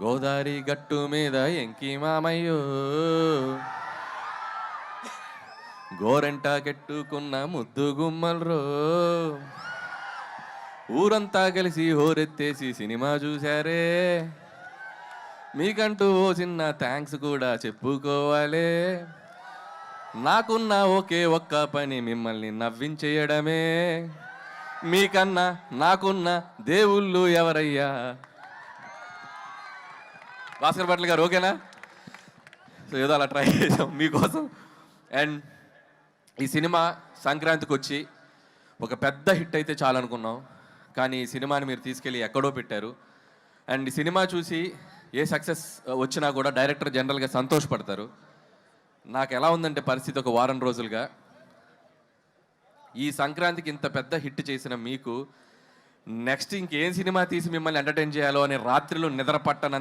గోదారి గట్టు మీద ఎంకి మామయ్యో, గోరెంట కెట్టుకున్న ముద్దు గుమ్మల్రో, ఊరంతా కలిసి హోరెత్తేసి సినిమా చూశారే, మీకంటూ ఓ చిన్న థ్యాంక్స్ కూడా చెప్పుకోవాలే. నాకున్న ఒకే ఒక్క పని మిమ్మల్ని నవ్వించేయడమే, మీకన్నా నాకున్న దేవుళ్ళు ఎవరయ్యా. భాస్కర్ భట్ల గారు ఓకేనా? సో ఏదో అలా ట్రై చేసాం మీకోసం. అండ్ ఈ సినిమా సంక్రాంతికి వచ్చి ఒక పెద్ద హిట్ అయితే చాలనుకున్నాం, కానీ ఈ సినిమాని మీరు తీసుకెళ్ళి ఎక్కడో పెట్టారు. అండ్ ఈ సినిమా చూసి ఏ సక్సెస్ వచ్చినా కూడా డైరెక్టర్ జనరల్గా సంతోషపడతారు. నాకు ఎలా ఉందంటే పరిస్థితి ఒక వారం రోజులుగా, ఈ సంక్రాంతికి ఇంత పెద్ద హిట్ చేసిన మీకు నెక్స్ట్ ఇంకేం సినిమా తీసి మిమ్మల్ని ఎంటర్టైన్ చేయాలో అనే రాత్రిలో నిద్ర పట్టనంత